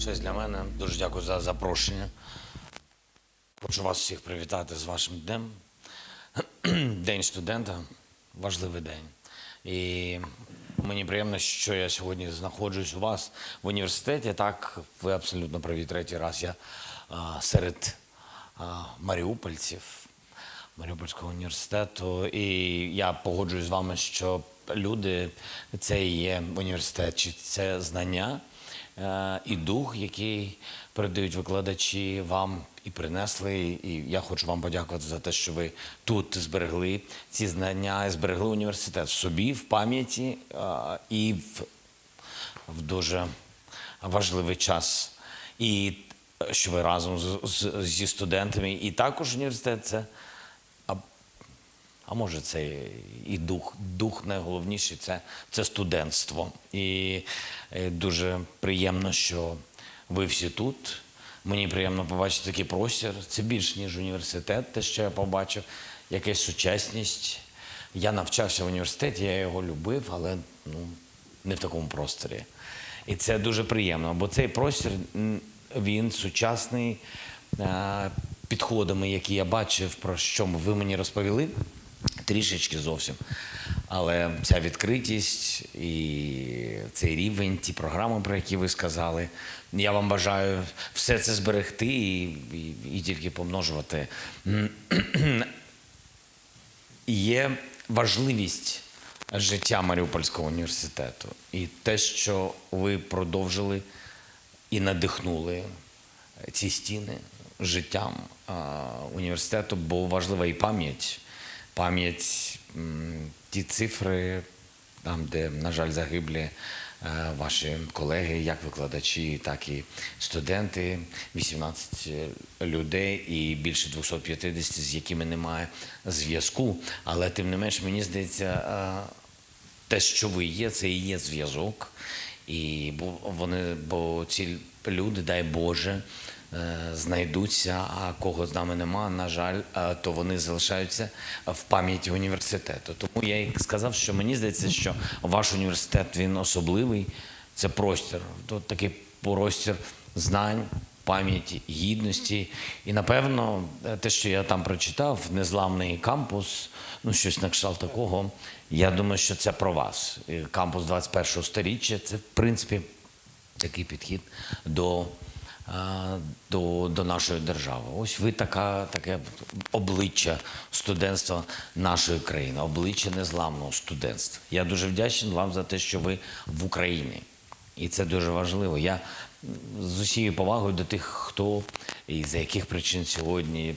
Честь для мене. Дуже дякую за запрошення. Хочу вас всіх привітати з вашим днем. День студента – важливий день. І мені приємно, що я сьогодні знаходжусь у вас в університеті. Так, ви абсолютно праві, третій раз я серед маріупольців Маріупольського університету. І я погоджуюсь з вами, що люди – це і є університет, чи це знання і дух, який передають викладачі вам і принесли. І я хочу вам подякувати за те, що ви тут зберегли ці знання, і зберегли університет в собі, в пам'яті і в дуже важливий час. І що ви разом зі студентами, і також університет – це, а може це і дух найголовніший – це студентство. І дуже приємно, що ви всі тут. Мені приємно побачити такий простір. Це більш ніж університет, те, що я побачив, якась сучасність. Я навчався в університеті, я його любив, але не в такому просторі. І це дуже приємно, бо цей простір, він сучасний, підходами, які я бачив, про що ви мені розповіли, трішечки зовсім. Але ця відкритість і цей рівень, ті програми, про які ви сказали, я вам бажаю все це зберегти і тільки помножувати. Є важливість життя Маріупольського університету і те, що ви продовжили і надихнули ці стіни життям університету, бо важлива і пам'ять, ті цифри, там, де, на жаль, загиблі ваші колеги, як викладачі, так і студенти, 18 людей і більше 250, з якими немає зв'язку. Але, тим не менш, мені здається, те, що ви є, це і є зв'язок. І бо ці люди, дай Боже, знайдуться, а кого з нами нема, на жаль, то вони залишаються в пам'яті університету. Тому я і сказав, що мені здається, що ваш університет, він особливий, це простір, такий простір знань, пам'яті, гідності. І, напевно, те, що я там прочитав, незламний кампус, щось на кшталт такого, я думаю, що це про вас. Кампус 21-го сторіччя – це, в принципі, такий підхід до нашої держави. Ось ви таке обличчя студентства нашої країни, обличчя незламного студентства. Я дуже вдячний вам за те, що ви в Україні. І це дуже важливо. Я з усією повагою до тих, хто і за яких причин сьогодні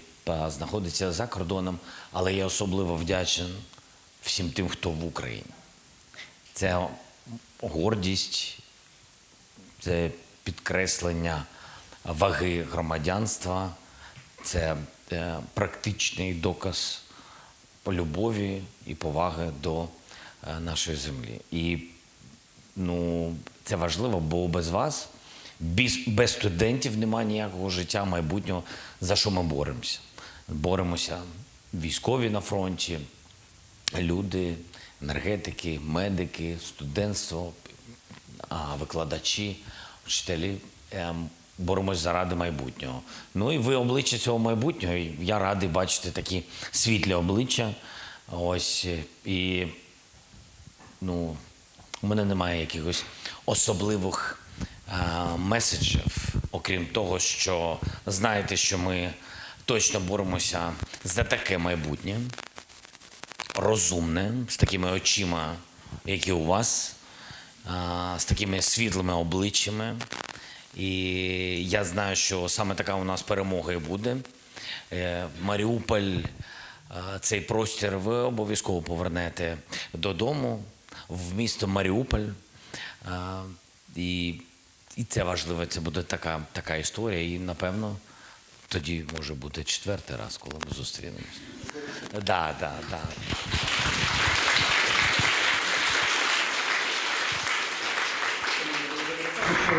знаходиться за кордоном, але я особливо вдячний всім тим, хто в Україні. Це гордість, це підкреслення ваги громадянства, це практичний доказ любові і поваги до нашої землі. І це важливо, бо без вас, без студентів немає ніякого життя майбутнього, за що ми боремося. Боремося військові на фронті, люди, енергетики, медики, студентство, викладачі, вчителі. Боремось заради майбутнього. І ви обличчя цього майбутнього. Я радий бачити такі світлі обличчя. Ось. І у мене немає якихось особливих меседжів, окрім того, що знаєте, що ми точно боремося за таке майбутнє, розумне, з такими очима, які у вас, з такими світлими обличчями. І я знаю, що саме така у нас перемога і буде. Маріуполь, цей простір ви обов'язково повернете додому, в місто Маріуполь. І це важливо, це буде така історія. І, напевно, тоді може бути четвертий раз, коли ми зустрінемося. Так.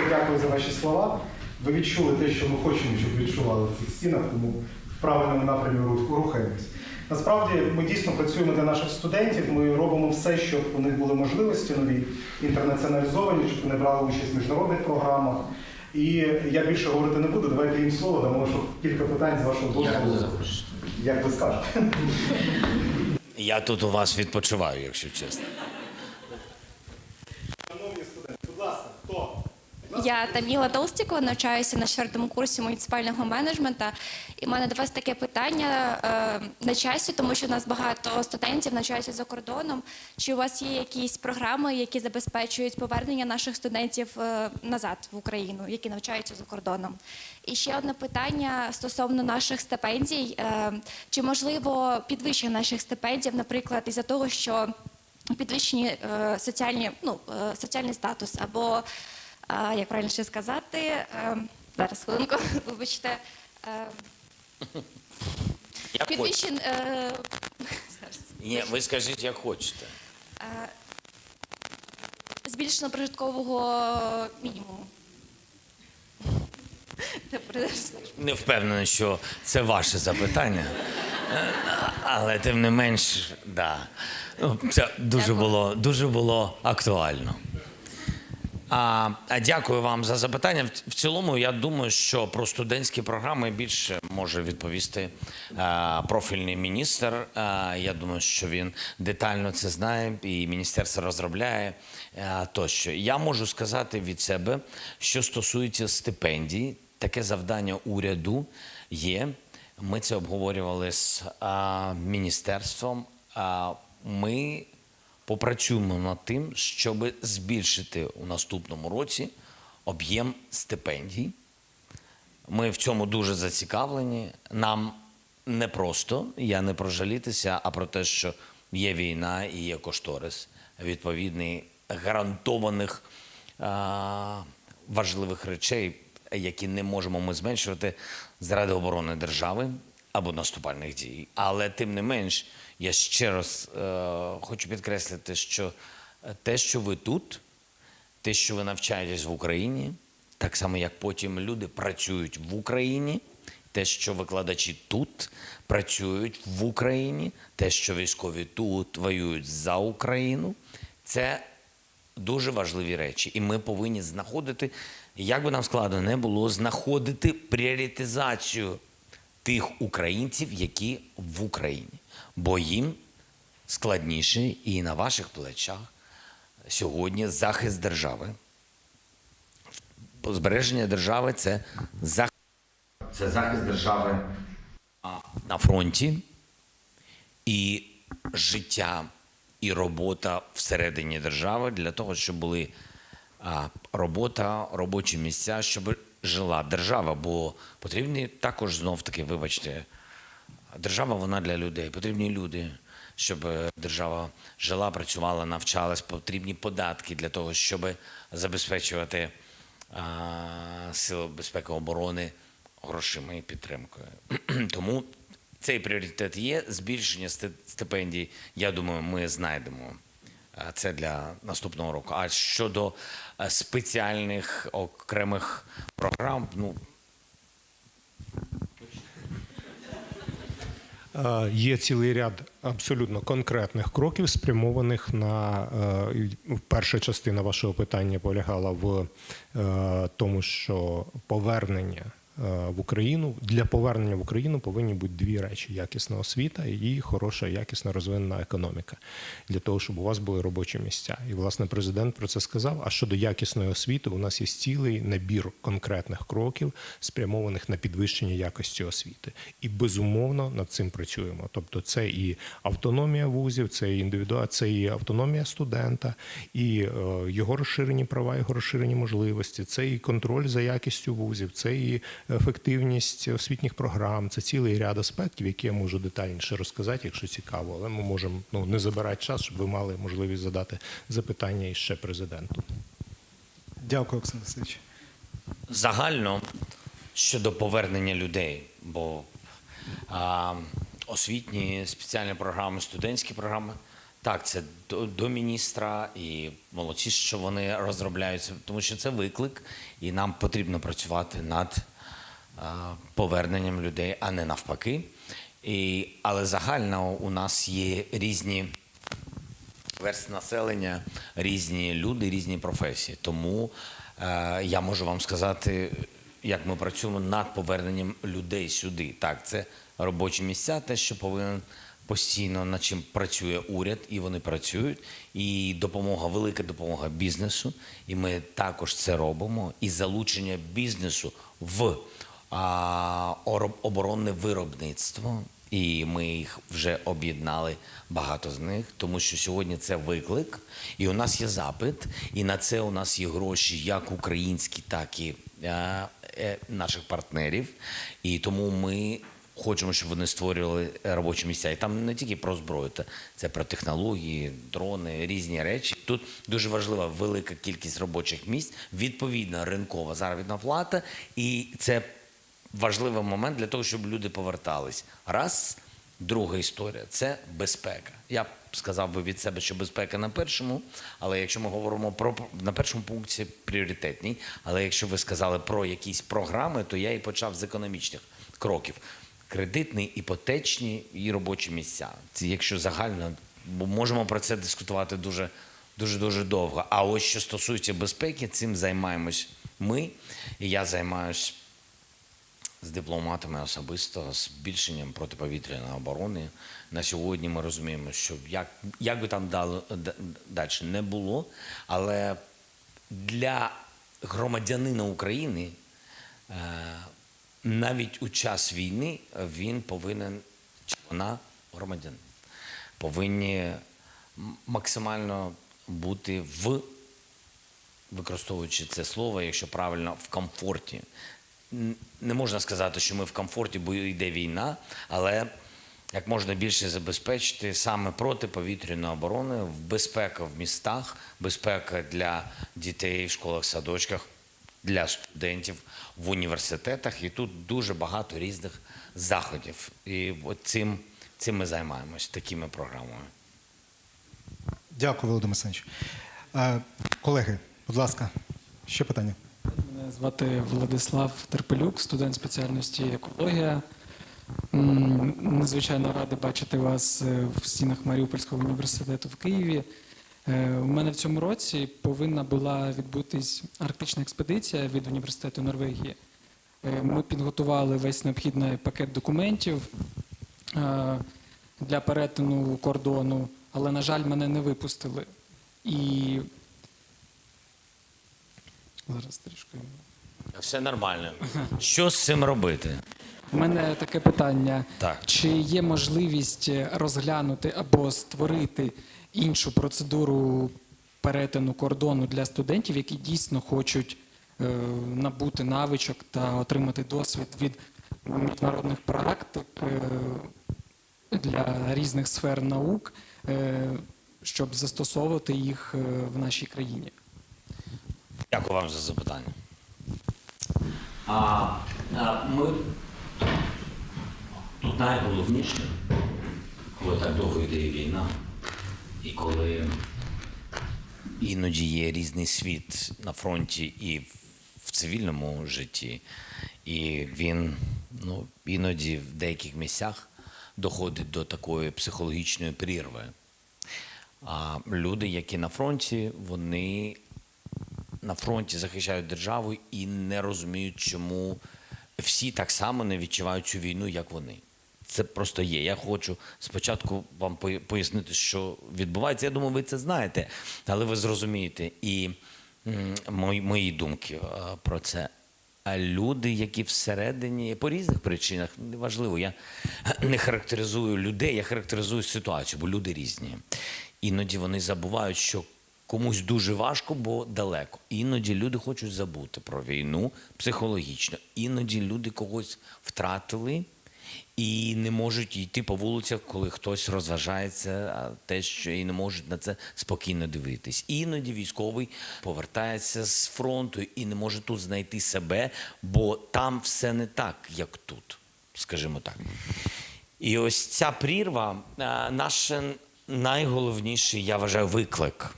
Дякую за ваші слова. Ви відчули те, що ми хочемо, щоб відчували в цих стінах, тому в правильному напрямі рухаємось. Насправді, ми дійсно працюємо для наших студентів, ми робимо все, щоб у них були можливості нові, інтернаціоналізовані, щоб вони брали участь в міжнародних програмах. І я більше говорити не буду, давайте їм слово дамо, щоб кілька питань з вашого дозволу. Як ви скажете. Я тут у вас відпочиваю, якщо чесно. Шановні студенти, будь ласка, хто? Я Таміла Толстікова, навчаюся на 4-му курсі муніципального менеджменту. І в мене до вас таке питання на часі, тому що у нас багато студентів навчаються за кордоном. Чи у вас є якісь програми, які забезпечують повернення наших студентів назад в Україну, які навчаються за кордоном? І ще одне питання стосовно наших стипендій. Чи можливо підвищення наших стипендій, наприклад, із-за того, що підвищені соціальний статус або як правильно ще сказати, зараз хвилинку, вибачте. Як Підвищен... Зараз. Ні, ви скажіть, як хочете. Збільшено прожиткового мінімуму. Не впевнений, що це ваше запитання. Але тим не менш, да. Це дуже було актуально. Дякую вам за запитання. В цілому, я думаю, що про студентські програми більше може відповісти профільний міністр. Я думаю, що він детально це знає і міністерство розробляє тощо. Я можу сказати від себе, що стосується стипендій, таке завдання уряду є. Ми це обговорювали з міністерством. Ми попрацюємо над тим, щоб збільшити у наступному році об'єм стипендій. Ми в цьому дуже зацікавлені. Нам не просто, я не про жалітися, а про те, що є війна і є кошторис відповідний гарантованих важливих речей, які не можемо ми зменшувати заради оборони держави або наступальних дій. Але тим не менш, я ще раз хочу підкреслити, що те, що ви тут, те, що ви навчаєтесь в Україні, так само, як потім люди працюють в Україні, те, що викладачі тут працюють в Україні, те, що військові тут воюють за Україну, це дуже важливі речі. І ми повинні знаходити, як би нам складно не було, знаходити пріоритизацію тих українців, які в Україні. Бо їм складніше і на ваших плечах сьогодні захист держави. Збереження держави – це захист держави на фронті і життя і робота всередині держави для того, щоб були робота, робочі місця, щоб жила держава. Бо потрібні також знов-таки, вибачте, держава, вона для людей. Потрібні люди, щоб держава жила, працювала, навчалась. Потрібні податки для того, щоб забезпечувати сили безпеки оборони грошима і підтримкою. Тому цей пріоритет є. Збільшення стипендій, я думаю, ми знайдемо. Це для наступного року. А щодо спеціальних окремих програм, Є цілий ряд абсолютно конкретних кроків, спрямованих на перша частина вашого питання полягала в тому, що повернення в Україну, для повернення в Україну повинні бути дві речі: якісна освіта і хороша, якісна розвинена економіка, для того, щоб у вас були робочі місця. І, власне, президент про це сказав. А щодо якісної освіти, у нас є цілий набір конкретних кроків, спрямованих на підвищення якості освіти. І, безумовно, над цим працюємо. Тобто це і автономія вузів, це і це і автономія студента, і його розширені права, його розширені можливості, це і контроль за якістю вузів, це і ефективність освітніх програм. Це цілий ряд аспектів, які я можу детальніше розказати, якщо цікаво. Але ми можемо не забирати час, щоб ви мали можливість задати запитання іще президенту. Дякую, Олександр Васильович. Загально щодо повернення людей, бо освітні спеціальні програми, студентські програми, так, це до міністра, і молодці, що вони розробляються, тому що це виклик, і нам потрібно працювати над поверненням людей, а не навпаки. Але загально у нас є різні верстви населення, різні люди, різні професії. Тому Я можу вам сказати, як ми працюємо над поверненням людей сюди. Так, це робочі місця, те, що повинен постійно над чим працює уряд, і вони працюють. І допомога, велика допомога бізнесу, і ми також це робимо. І залучення бізнесу в оборонне виробництво. І ми їх вже об'єднали, багато з них, тому що сьогодні це виклик, і у нас є запит, і на це у нас є гроші, як українські, так і наших партнерів. І тому ми хочемо, щоб вони створювали робочі місця. І там не тільки про зброю, це про технології, дрони, різні речі. Тут дуже важлива велика кількість робочих місць, відповідна ринкова заробітна плата, і це важливий момент для того, щоб люди повертались. Раз. Друга історія – це безпека. Я б сказав би від себе, що безпека на першому, але якщо ми говоримо на першому пункті пріоритетній, але якщо ви сказали про якісь програми, то я і почав з економічних кроків. Кредитні, іпотечні і робочі місця. Це якщо загально, бо можемо про це дискутувати дуже довго. А ось що стосується безпеки, цим займаємось ми, і я займаюсь з дипломатами особисто, збільшенням протиповітряної оборони. На сьогодні ми розуміємо, що як би там далі не було, але для громадянина України навіть у час війни він повинен, чи вона громадянин, повинні максимально бути використовуючи це слово, якщо правильно, в комфорті. Не можна сказати, що ми в комфорті, бо йде війна, але як можна більше забезпечити саме протиповітряну оборону, безпека в містах, безпека для дітей в школах, садочках, для студентів в університетах. І тут дуже багато різних заходів. І от цим ми займаємось, такими програмами. Дякую, Володимир Олександрович. Колеги, будь ласка, ще питання? Мене звати Владислав Терпелюк, студент спеціальності екологія. Надзвичайно радий бачити вас в стінах Маріупольського університету в Києві. У мене в цьому році повинна була відбутись арктична експедиція від університету Норвегії. Ми підготували весь необхідний пакет документів для перетину кордону, але, на жаль, мене не випустили. І зараз трішки. Все нормально. Що з цим робити? У мене таке питання. Так. Чи є можливість розглянути або створити іншу процедуру перетину кордону для студентів, які дійсно хочуть набути навичок та отримати досвід від міжнародних практик для різних сфер наук, щоб застосовувати їх в нашій країні? Дякую вам за запитання. Ми тут найголовніше, коли так довго йде війна, і коли іноді є різний світ на фронті і в цивільному житті, і він іноді в деяких місцях доходить до такої психологічної прірви. А люди, які на фронті, вони на фронті захищають державу і не розуміють, чому всі так само не відчувають цю війну, як вони. Це просто є. Я хочу спочатку вам пояснити, що відбувається. Я думаю, ви це знаєте, але ви зрозумієте і мої думки про це. А люди, які всередині, по різних причинах, неважливо, я не характеризую людей, я характеризую ситуацію, бо люди різні. Іноді вони забувають, що комусь дуже важко, бо далеко. Іноді люди хочуть забути про війну психологічно. Іноді люди когось втратили і не можуть йти по вулицях, коли хтось розважається, те, що і не можуть на це спокійно дивитись. Іноді військовий повертається з фронту і не може тут знайти себе, бо там все не так, як тут, скажімо так. І ось ця прірва – наш найголовніший, я вважаю, виклик.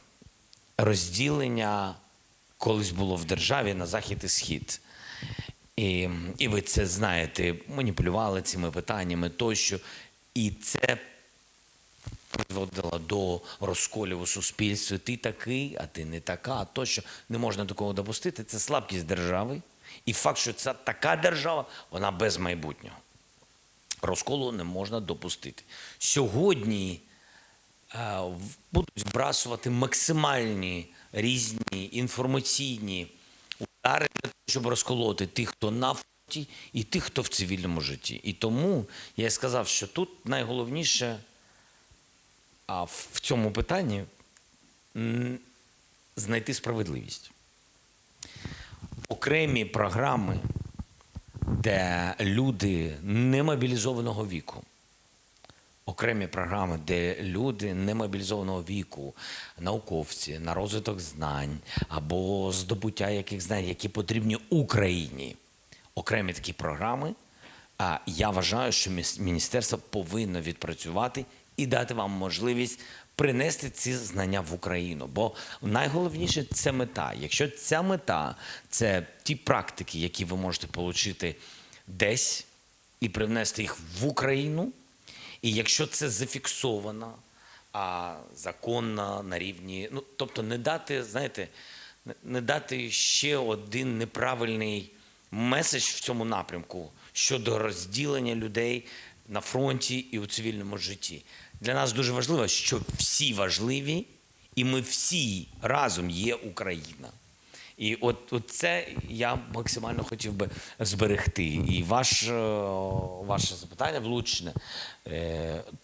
Розділення колись було в державі на захід і схід. І ви це знаєте, маніпулювали цими питаннями тощо. І це призводила до розколів у суспільстві. Ти такий, а ти не така, тощо. Не можна такого допустити. Це слабкість держави. І факт, що це така держава, вона без майбутнього. Розколу не можна допустити. Сьогодні будуть вбрасувати максимальні різні інформаційні удари для того, щоб розколоти тих, хто на фронті, і тих, хто в цивільному житті. І тому я сказав, що тут найголовніше в цьому питанні знайти справедливість. Окремі програми, де люди немобілізованого віку, окремі програми, де люди немобілізованого віку, науковці, на розвиток знань або здобуття яких знань, які потрібні Україні, окремі такі програми, я вважаю, що міністерство повинно відпрацювати і дати вам можливість принести ці знання в Україну. Бо найголовніше – це мета. Якщо ця мета – це ті практики, які ви можете отримати десь і привнести їх в Україну, і якщо це зафіксовано, законно, на рівні, тобто не дати, знаєте, не дати ще один неправильний меседж в цьому напрямку щодо розділення людей на фронті і у цивільному житті. Для нас дуже важливо, що всі важливі, і ми всі разом є Україна. І от це я максимально хотів би зберегти. І ваше запитання влучне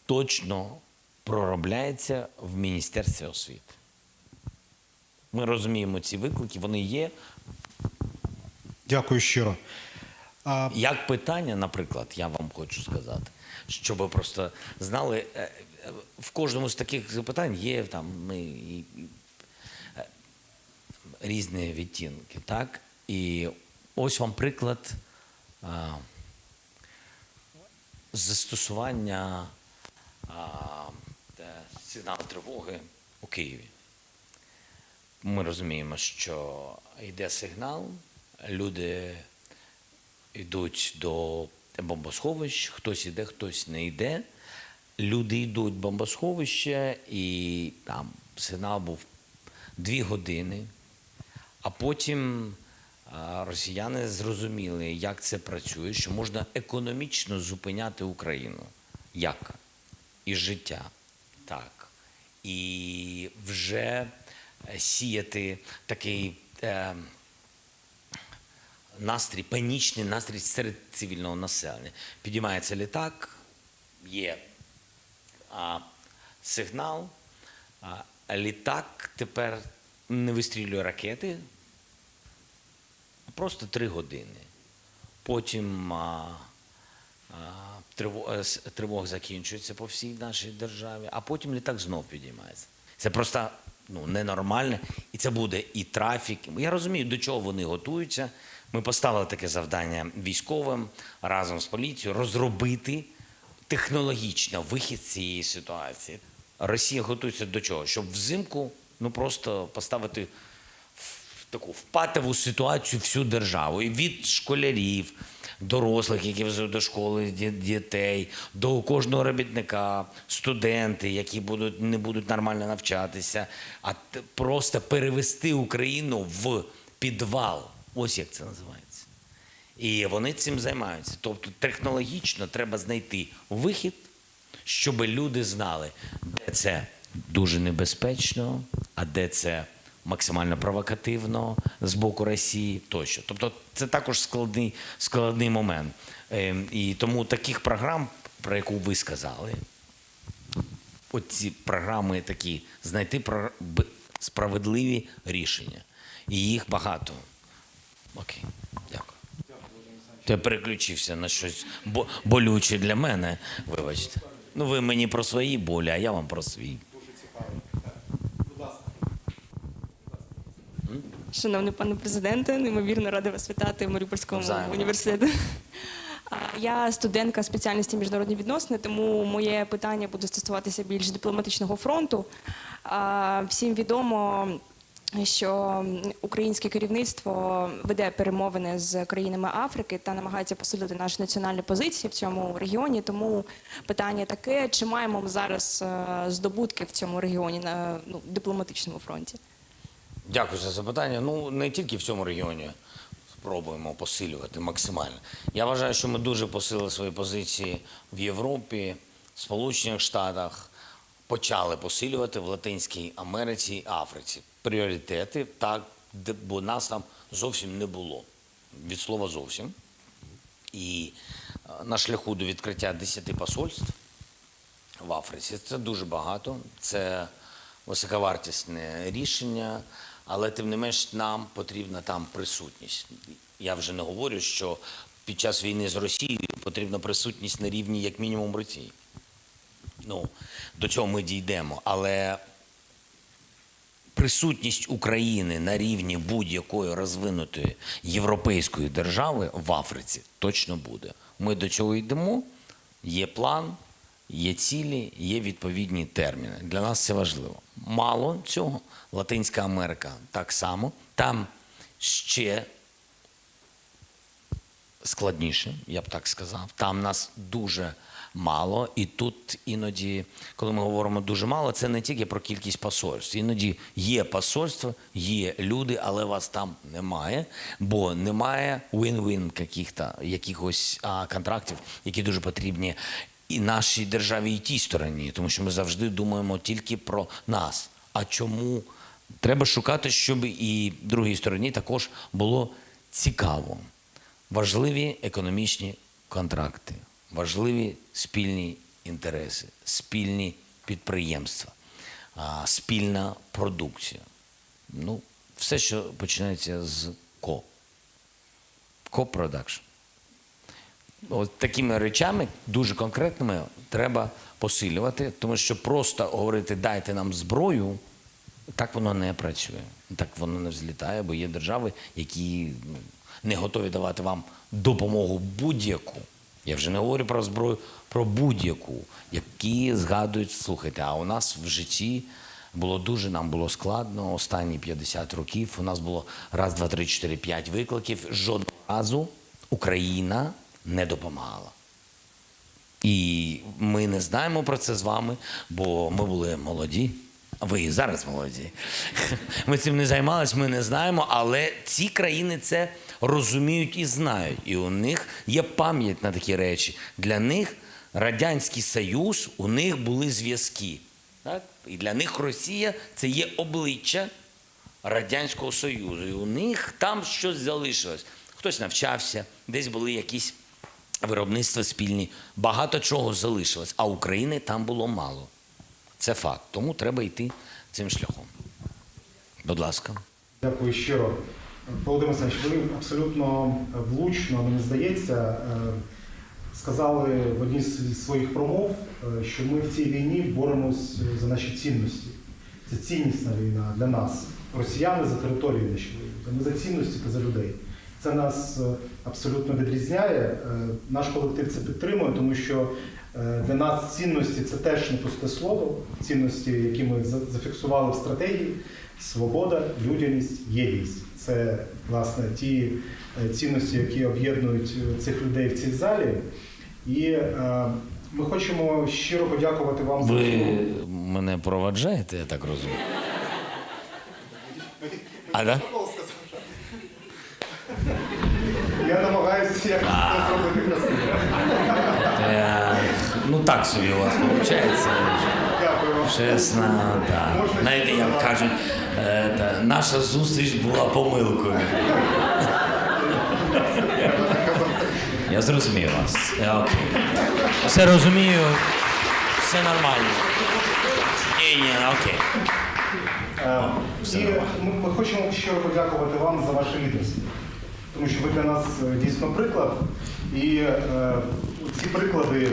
точно проробляється в Міністерстві освіти. Ми розуміємо ці виклики, вони є. Дякую щиро. Як питання, наприклад, я вам хочу сказати, щоб ви просто знали, в кожному з таких запитань є різні відтінки, так? І ось вам приклад застосування сигналу тривоги у Києві. Ми розуміємо, що йде сигнал, люди йдуть до бомбосховищ, хтось іде, хтось не йде. Люди йдуть в бомбосховище, і там сигнал був 2 години. А потім росіяни зрозуміли, як це працює, що можна економічно зупиняти Україну. Як? І життя. Так. І вже сіяти такий настрій, панічний настрій серед цивільного населення. Підіймається літак, є сигнал, літак тепер не вистрілює ракети, а просто 3 години. Потім тривога закінчується по всій нашій державі, а потім літак знов підіймається. Це просто ненормально, і це буде і трафік. Я розумію, до чого вони готуються. Ми поставили таке завдання військовим разом з поліцією розробити технологічно вихід з цієї ситуації. Росія готується до чого? Щоб взимку просто поставити в таку патову ситуацію всю державу. І від школярів, дорослих, які везуть до школи дітей, до кожного робітника, студенти, які не будуть нормально навчатися, а просто перевести Україну в підвал. Ось як це називається. І вони цим займаються. Тобто технологічно треба знайти вихід, щоб люди знали, де це дуже небезпечно, а де це максимально провокативно з боку Росії тощо. Тобто це також складний момент. І тому таких програм, про яку ви сказали, оці програми такі, знайти справедливі рішення. І їх багато. Окей, дякую. Я переключився на щось болюче для мене, вибачте. Ви мені про свої болі, а я вам про свій. Шановний пане президенте, неймовірно рада вас вітати в Маріупольському університеті. Я студентка спеціальності міжнародні відносини, тому моє питання буде стосуватися більш дипломатичного фронту. Всім відомо, що українське керівництво веде перемовини з країнами Африки та намагається посилити наші національні позиції в цьому регіоні. Тому питання таке: чи маємо ми зараз здобутки в цьому регіоні на дипломатичному фронті? Дякую за запитання. Ну, не тільки в цьому регіоні спробуємо посилювати максимально. Я вважаю, що ми дуже посилили свої позиції в Європі, Сполучених Штатах, почали посилювати в Латинській Америці і Африці. Пріоритети, так, бо нас там зовсім не було. Від слова зовсім. І на шляху до відкриття 10 посольств в Африці це дуже багато, це високовартісне рішення, але тим не менш нам потрібна там присутність. Я вже не говорю, що під час війни з Росією потрібна присутність на рівні як мінімум Росії. Ну, до цього ми дійдемо, але присутність України на рівні будь-якої розвинутої європейської держави в Африці точно буде. Ми до цього йдемо, є план, є цілі, є відповідні терміни. Для нас це важливо. Мало цього. Латинська Америка так само. Там ще складніше, я б так сказав. Там нас дуже мало. І тут іноді, коли ми говоримо дуже мало, це не тільки про кількість посольств. Іноді є посольство, є люди, але вас там немає, бо немає win-win якихось контрактів, які дуже потрібні і нашій державі, і тій стороні, тому що ми завжди думаємо тільки про нас. А чому? Треба шукати, щоб і другій стороні також було цікаво. Важливі економічні контракти, важливі спільні інтереси, спільні підприємства, спільна продукція. Ну, все, що починається з ко. Co-production. От такими речами, дуже конкретними, треба посилювати, тому що просто говорити «дайте нам зброю», так воно не працює, так воно не взлітає, бо є держави, які не готові давати вам допомогу будь-яку. Я вже не говорю про зброю, про будь-яку, які згадують, слухайте, а у нас в житті нам було складно останні 50 років, у нас було раз, два, три, 4, 5 викликів, жодного разу Україна не допомагала. І ми не знаємо про це з вами, бо ми були молоді. Ви і зараз молоді. Ми цим не займалися, ми не знаємо, але ці країни це розуміють і знають. І у них є пам'ять на такі речі. Для них Радянський Союз, у них були зв'язки. Так? І для них Росія – це є обличчя Радянського Союзу. І у них там щось залишилось. Хтось навчався, десь були якісь виробництва спільні. Багато чого залишилось, а України там було мало. Це факт. Тому треба йти цим шляхом. Будь ласка. Дякую щиро. Володимир Олександрович, ви абсолютно влучно, мені здається, сказали в одній з своїх промов, що ми в цій війні боремось за наші цінності. Це ціннісна війна для нас. Росіяни за територію наші воюють. Ми за цінності та за людей. Це нас абсолютно відрізняє. Наш колектив це підтримує, тому що для нас цінності – це теж не пусте слово. Цінності, які ми зафіксували в стратегії – свобода, людяність, єдність. Це, власне, ті цінності, які об'єднують цих людей в цій залі. І ми хочемо щиро подякувати вам за... Ви мене проваджаєте, я так розумію? А, так? Я намагаюся якось це зробити красиво. Ну так собі у вас виходить. Дякую вам. Чесно, так. Знаєте, як кажуть, наша зустріч була помилкою. Я зрозумів вас. Окей. Все розумію, все нормально. Ні, окей. І ми хочемо щиро подякувати вам за ваше лідерство. Тому що ви для нас дійсно приклад. І ці приклади,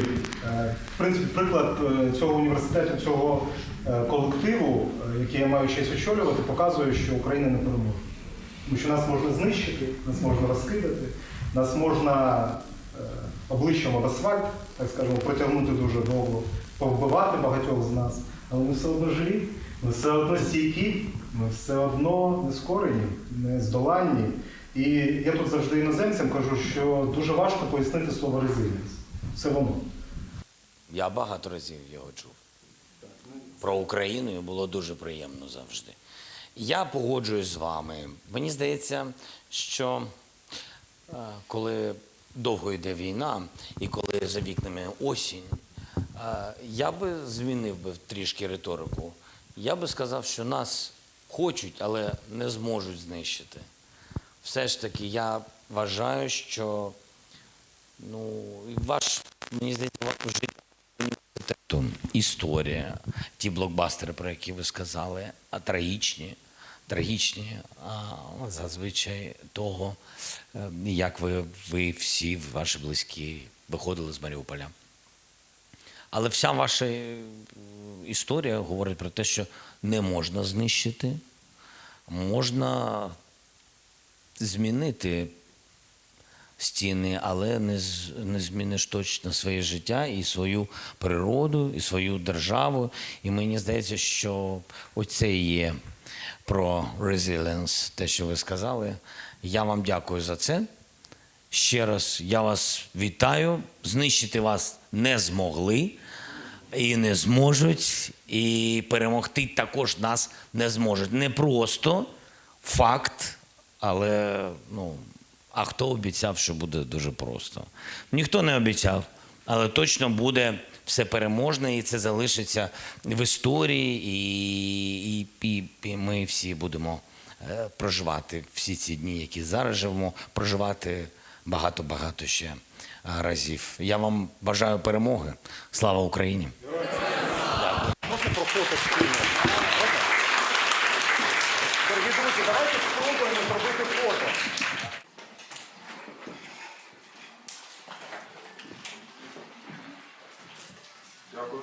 в принципі, приклад цього університету, цього колективу, який я маю честь очолювати, показує, що Україна не переможе. Тому що нас можна знищити, нас можна розкидати, нас можна обличчям об асфальт, так скажемо, протягнути дуже довго, повбивати багатьох з нас, але ми все одно живі, ми все одно стійкі, Ми все одно не скорені, не здоланні. І я тут завжди іноземцям кажу, що дуже важко пояснити слово резилінс. Це воно. Я багато разів його чув. Про Україну і було дуже приємно завжди. Я погоджуюсь з вами. Мені здається, що коли довго йде війна і коли за вікнами осінь, я би змінив би трішки риторику. Я би сказав, що нас хочуть, але не зможуть знищити. Все ж таки, я вважаю, що мені здається, ваш життя університету, історія, ті блокбастери, про які ви сказали, трагічні, зазвичай того, як ви всі, ваші близькі, виходили з Маріуполя. Але вся ваша історія говорить про те, що не можна знищити, можна змінити стіни, але не зміниш точно своє життя і свою природу, і свою державу. І мені здається, що оце і є про resilience, те, що ви сказали. Я вам дякую за це. Ще раз я вас вітаю. Знищити вас не змогли і не зможуть, і перемогти також нас не зможуть. Не просто факт, але а хто обіцяв, що буде дуже просто? Ніхто не обіцяв, але точно буде все переможне, і це залишиться в історії, і ми всі будемо проживати всі ці дні, які зараз живемо, проживати багато-багато ще разів. Я вам бажаю перемоги. Слава Україні! Можна про фото спільно? Дорогі друзі, давайте спробуємо зробити фото. Дякую.